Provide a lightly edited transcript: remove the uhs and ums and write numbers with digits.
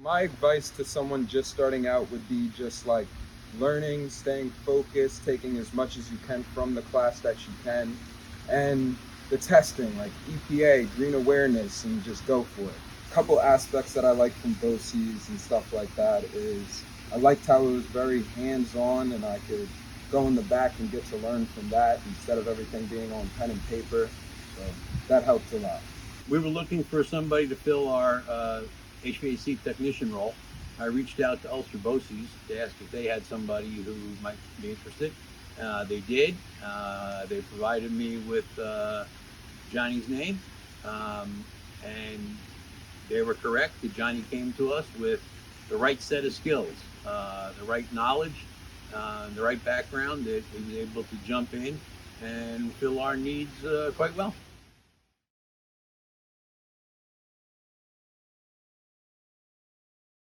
My advice to someone just starting out would be just like learning, staying focused, taking as much as you can from the class that you can, and the testing like EPA, green awareness, and just go for it. A couple aspects that I like from BOCES and stuff like that is I liked how it was very hands-on and I could go in the back and get to learn from that instead of everything being on pen and paper. So that helped a lot. We were looking for somebody to fill our HVAC technician role. I reached out to Ulster BOCES to ask if they had somebody who might be interested. They did. They provided me with Johnny's name, and they were correct. Johnny came to us with the right set of skills, the right knowledge, the right background, that he was able to jump in and fill our needs quite well.